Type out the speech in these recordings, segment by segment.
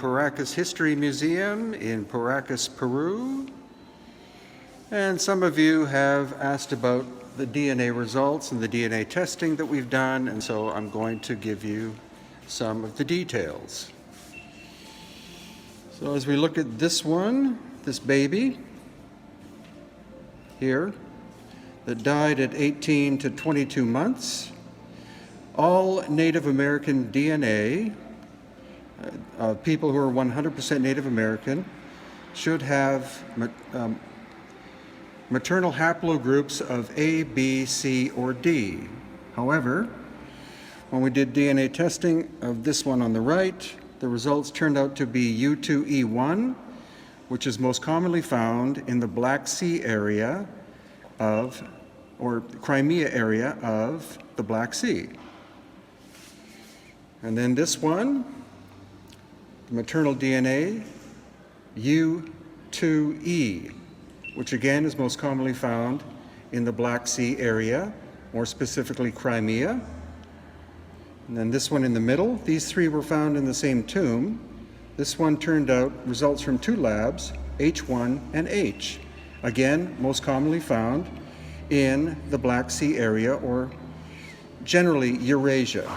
Paracas History Museum in Paracas, Peru. And some of you have asked about the DNA results and the DNA testing that we've done, and so I'm going to give you some of the details. So as we look at this one, this baby here that died at 18 to 22 months, all Native American DNA, people who are 100% Native American, should have maternal haplogroups of A, B, C, or D. However, when we did DNA testing of this one on the right, the results turned out to be U2E1, which is most commonly found in the Black Sea area or Crimea area of the Black Sea. And then this one, the maternal DNA, U2E, which again is most commonly found in the Black Sea area, more specifically Crimea. And then this one in the middle, these three were found in the same tomb. This one turned out results from two labs, H1 and H. Again, most commonly found in the Black Sea area, or generally Eurasia.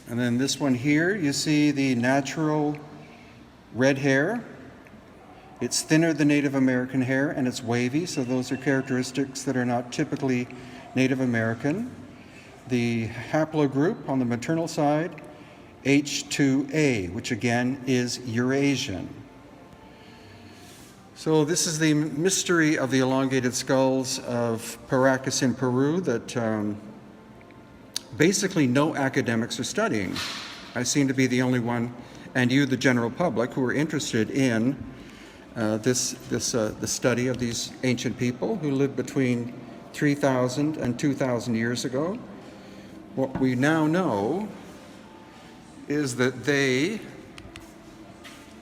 And then this one here, you see the natural red hair. It's thinner than Native American hair and it's wavy, so those are characteristics that are not typically Native American. The haplogroup on the maternal side, H2A, which again is Eurasian. So this is the mystery of the elongated skulls of Paracas in Peru that basically no academics are studying. I seem to be the only one, and you, the general public, who are interested in the study of these ancient people who lived between 3,000 and 2,000 years ago. What we now know is that they,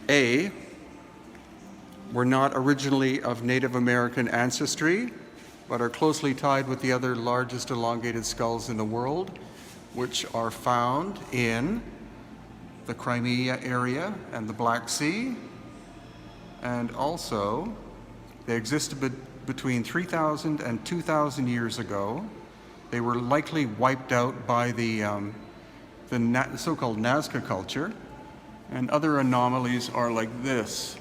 A, were not originally of Native American ancestry, but are closely tied with the other largest elongated skulls in the world, which are found in the Crimea area and the Black Sea. And also, they existed between 3,000 and 2,000 years ago. They were likely wiped out by the so-called Nazca culture. And other anomalies are like this.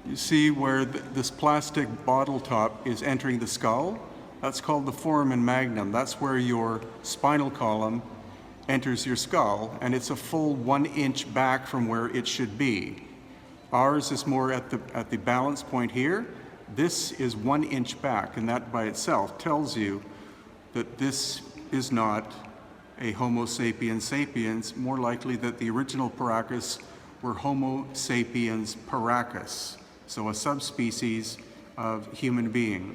You see where this plastic bottle top is entering the skull? That's called the foramen magnum. That's where your spinal column enters your skull, and it's a full 1 inch back from where it should be. Ours is more at the balance point here. This is 1 inch back, and that by itself tells you that this is not a Homo sapiens sapiens, more likely that the original Paracas were Homo sapiens Paracas, so a subspecies of human being.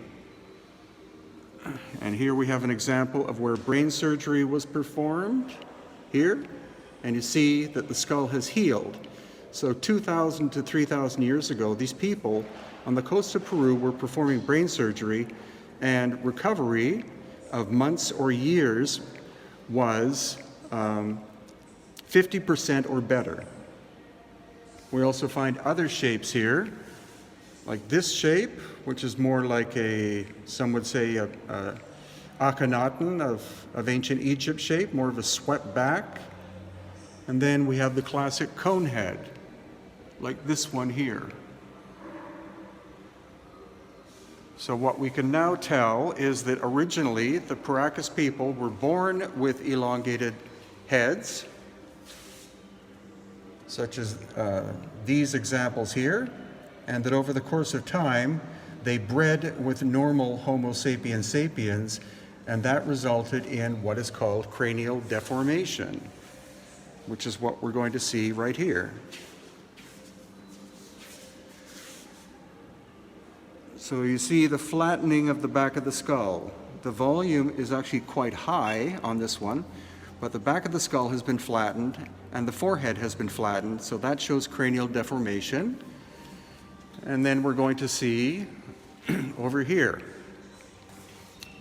And here we have an example of where brain surgery was performed, here, and you see that the skull has healed. So 2,000 to 3,000 years ago, these people on the coast of Peru were performing brain surgery, and recovery of months or years was 50% or better. We also find other shapes here, like this shape, which is more like some would say a Akhenaten of ancient Egypt shape, more of a swept back. And then we have the classic cone head, like this one here. So what we can now tell is that originally the Paracas people were born with elongated heads, such as these examples here, and that over the course of time, they bred with normal Homo sapiens sapiens, and that resulted in what is called cranial deformation, which is what we're going to see right here. So you see the flattening of the back of the skull. The volume is actually quite high on this one, but the back of the skull has been flattened and the forehead has been flattened, so that shows cranial deformation. And then we're going to see over here,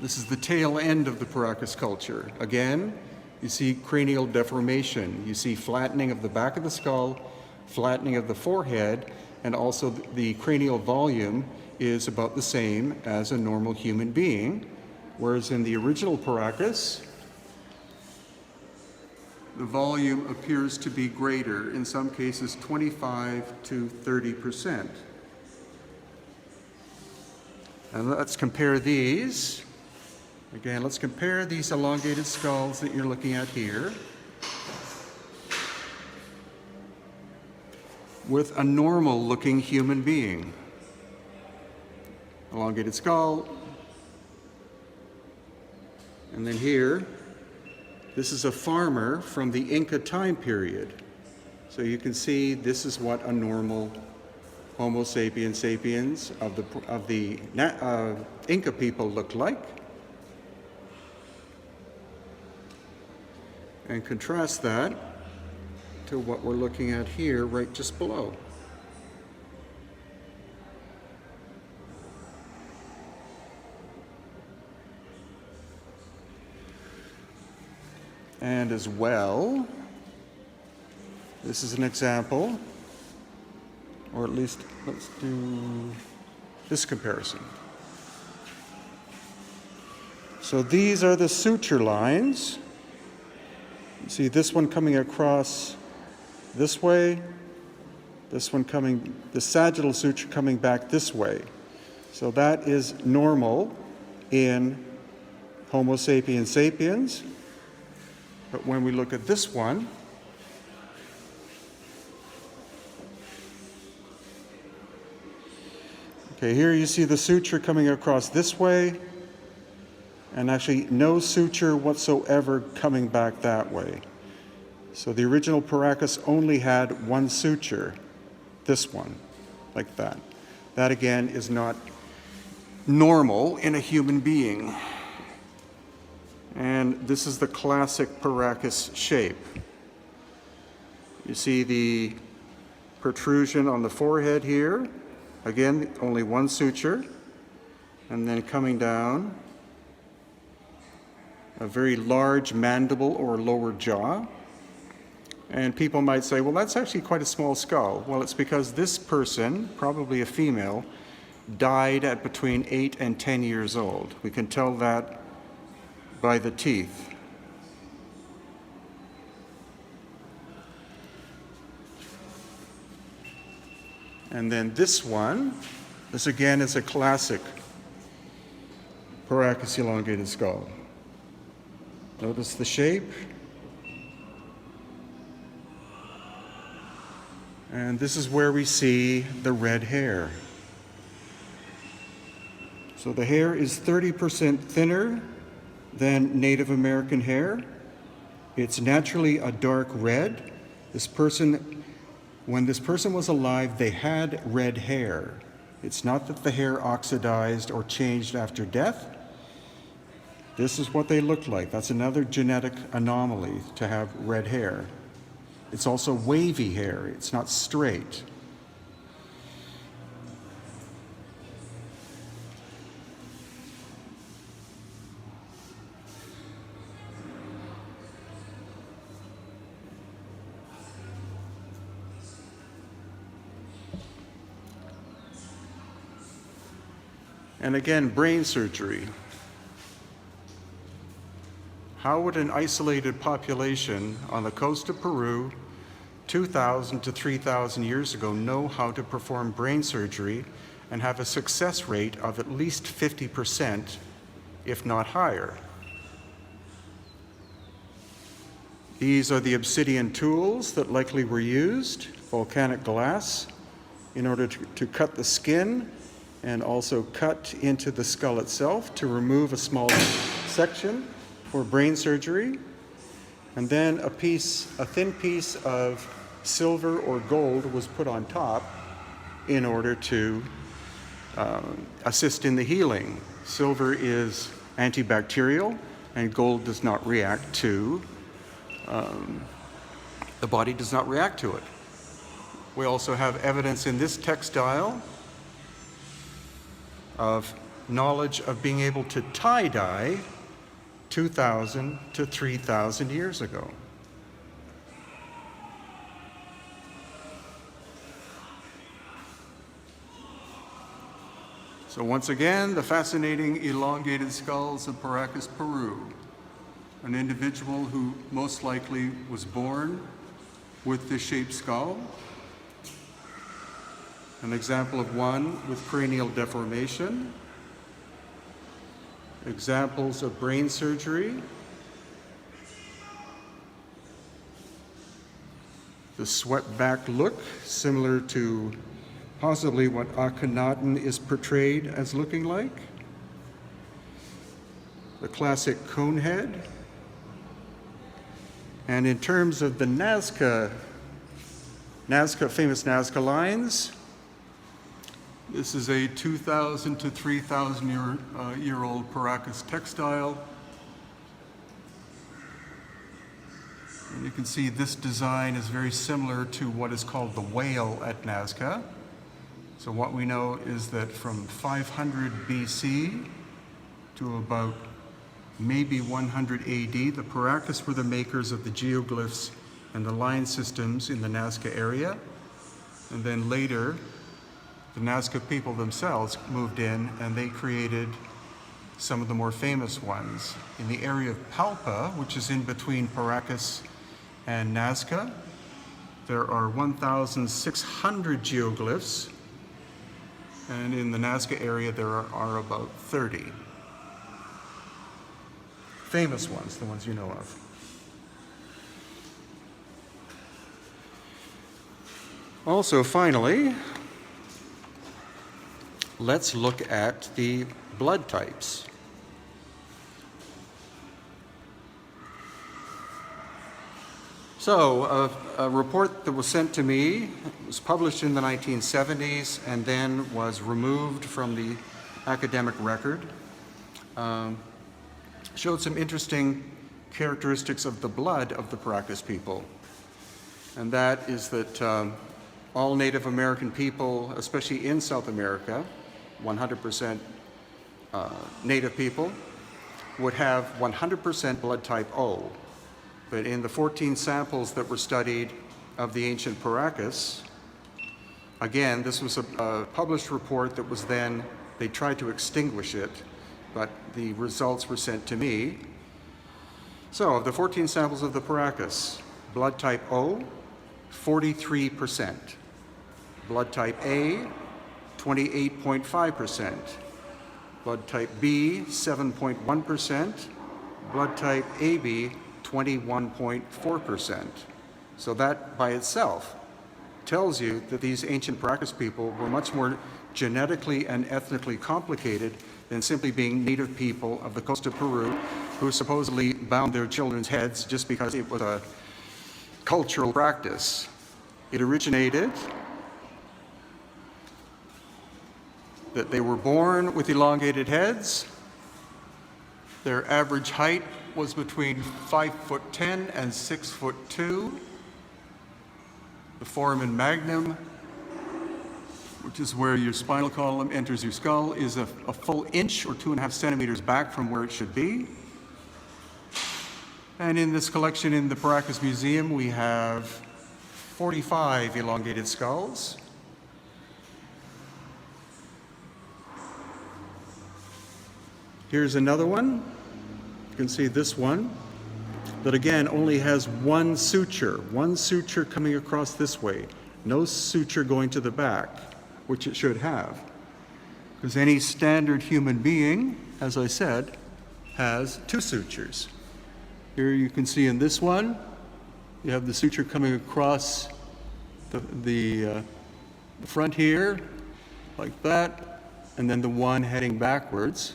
this is the tail end of the Paracas culture. Again, You see cranial deformation. You see flattening of the back of the skull, flattening of the forehead, and also the cranial volume is about the same as a normal human being, whereas in the original Paracas, the volume appears to be greater, in some cases 25 to 30%. And let's compare these. Again, let's compare these elongated skulls that you're looking at here with a normal-looking human being. Elongated skull. And then here, this is a farmer from the Inca time period. So you can see this is what a normal Homo sapiens sapiens of the Inca people looked like. And contrast that to what we're looking at here, right just below. And as well, this is an example, or at least let's do this comparison. So these are the suture lines. You see this one coming across this way, this one coming, the sagittal suture coming back this way. So that is normal in Homo sapiens sapiens. But when we look at this one, okay, here you see the suture coming across this way, and actually no suture whatsoever coming back that way. So the original Paracas only had one suture, this one, like that. That again is not normal in a human being. And this is the classic Baracus shape. You see the protrusion on the forehead here. Again, only one suture. And then coming down, a very large mandible or lower jaw. And people might say, well, that's actually quite a small skull. Well, it's because this person, probably a female, died at between 8 and 10 years old. We can tell that by the teeth. And then this one, this again is a classic Paracas elongated skull. Notice the shape. And this is where we see the red hair. So the hair is 30% thinner than Native American hair. It's naturally a dark red. When this person was alive, they had red hair. It's not that the hair oxidized or changed after death. This is what they looked like. That's another genetic anomaly, to have red hair. It's also wavy hair. It's not straight. And again, brain surgery. How would an isolated population on the coast of Peru 2,000 to 3,000 years ago know how to perform brain surgery and have a success rate of at least 50%, if not higher? These are the obsidian tools that likely were used, volcanic glass, in order to cut the skin and also cut into the skull itself to remove a small section for brain surgery. And then a thin piece of silver or gold was put on top in order to assist in the healing. Silver is antibacterial and gold does not react to, the body does not react to it. We also have evidence in this textile of knowledge of being able to tie-dye 2,000 to 3,000 years ago. So once again, the fascinating elongated skulls of Paracas, Peru. An individual who most likely was born with this shaped skull. An example of one with cranial deformation. Examples of brain surgery. The swept back look, similar to possibly what Akhenaten is portrayed as looking like. The classic cone head. And in terms of the famous Nazca lines, this is a 2,000 to 3,000 year old Paracas textile. And you can see this design is very similar to what is called the whale at Nazca. So what we know is that from 500 BC to about maybe 100 AD, the Paracas were the makers of the geoglyphs and the line systems in the Nazca area. And then later, the Nazca people themselves moved in and they created some of the more famous ones. In the area of Palpa, which is in between Paracas and Nazca, there are 1,600 geoglyphs. And in the Nazca area, there are about 30. Famous ones, the ones you know of. Also, finally, let's look at the blood types. So, a report that was sent to me was published in the 1970s and then was removed from the academic record. Showed some interesting characteristics of the blood of the Paracas people. And that is that all Native American people, especially in South America, 100% Native people, would have 100% blood type O. But in the 14 samples that were studied of the ancient Paracas, again, this was a published report that was then, they tried to extinguish it, but the results were sent to me. So, of the 14 samples of the Paracas, blood type O, 43%. Blood type A, 28.5%. Blood type B, 7.1%. Blood type AB, 21.4%. So that by itself tells you that these ancient Paracas people were much more genetically and ethnically complicated than simply being native people of the coast of Peru who supposedly bound their children's heads just because it was a cultural practice. It originated that they were born with elongated heads. Their average height was between 5'10" and 6'2". The foramen magnum, which is where your spinal column enters your skull, is a full inch or 2.5 centimeters back from where it should be. And in this collection in the Baracus Museum, we have 45 elongated skulls. Here's another one. You can see this one that again only has one suture coming across this way. No suture going to the back, which it should have. Because any standard human being, as I said, has two sutures. Here you can see in this one, you have the suture coming across the front here, like that, and then the one heading backwards.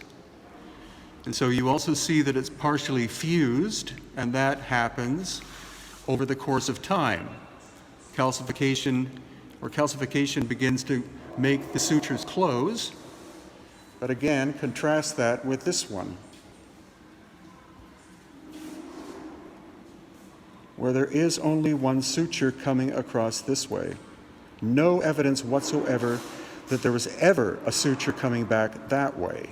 And so you also see that it's partially fused, and that happens over the course of time. Calcification begins to make the sutures close, but again, contrast that with this one, where there is only one suture coming across this way. No evidence whatsoever that there was ever a suture coming back that way.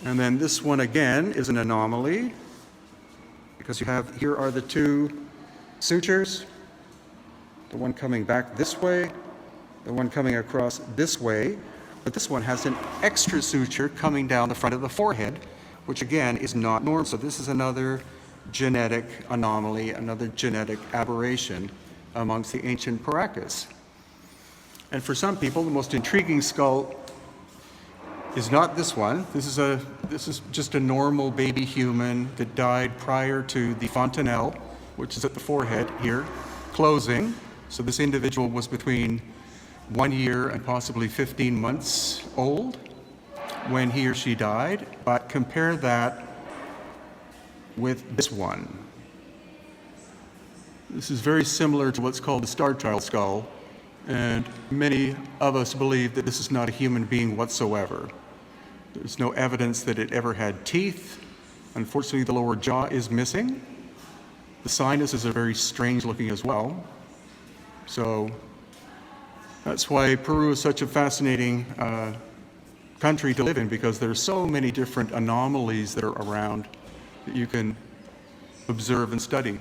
And then this one again is an anomaly because here are the two sutures, the one coming back this way, the one coming across this way, but this one has an extra suture coming down the front of the forehead, which again is not normal. So this is another genetic anomaly, another genetic aberration amongst the ancient Paracas. And for some people, the most intriguing skull is not this one. This is just a normal baby human that died prior to the fontanelle, which is at the forehead here, closing. So this individual was between 1 year and possibly 15 months old when he or she died. But compare that with this one. This is very similar to what's called the Star Child skull, and many of us believe that this is not a human being whatsoever. There's no evidence that it ever had teeth. Unfortunately, the lower jaw is missing. The sinuses are very strange looking as well. So that's why Peru is such a fascinating country to live in, because there's so many different anomalies that are around that you can observe and study.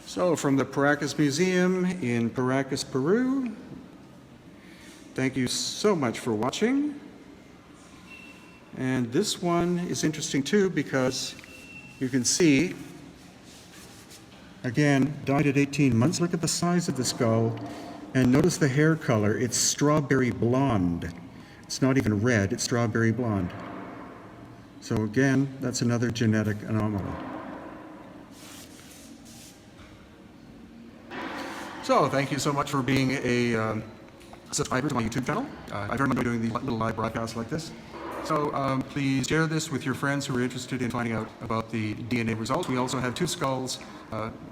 So from the Paracas Museum in Paracas, Peru, thank you so much for watching. And this one is interesting too, because you can see, again, died at 18 months. Look at the size of the skull, and notice the hair color. It's strawberry blonde. It's not even red, it's strawberry blonde. So again, that's another genetic anomaly. So thank you so much for being a subscriber to my YouTube channel. I very much enjoy doing these little live broadcasts like this. So please share this with your friends who are interested in finding out about the DNA results. We also have two skulls,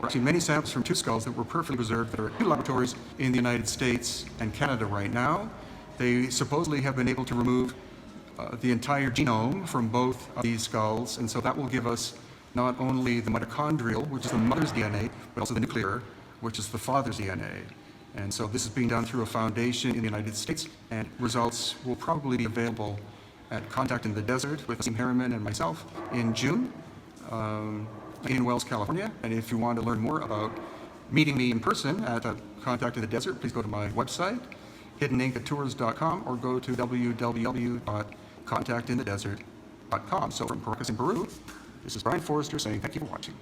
actually many samples from two skulls that were perfectly preserved that are at two laboratories in the United States and Canada right now. They supposedly have been able to remove the entire genome from both of these skulls, and so that will give us not only the mitochondrial, which is the mother's DNA, but also the nuclear, which is the father's DNA. And so this is being done through a foundation in the United States, and results will probably be available at Contact in the Desert with Asim Harriman and myself in June in Wells, California. And if you want to learn more about meeting me in person at Contact in the Desert, please go to my website, hiddenincatours.com, or go to www.contactinthedesert.com. So from Paracas in Peru, this is Brian Forrester saying thank you for watching.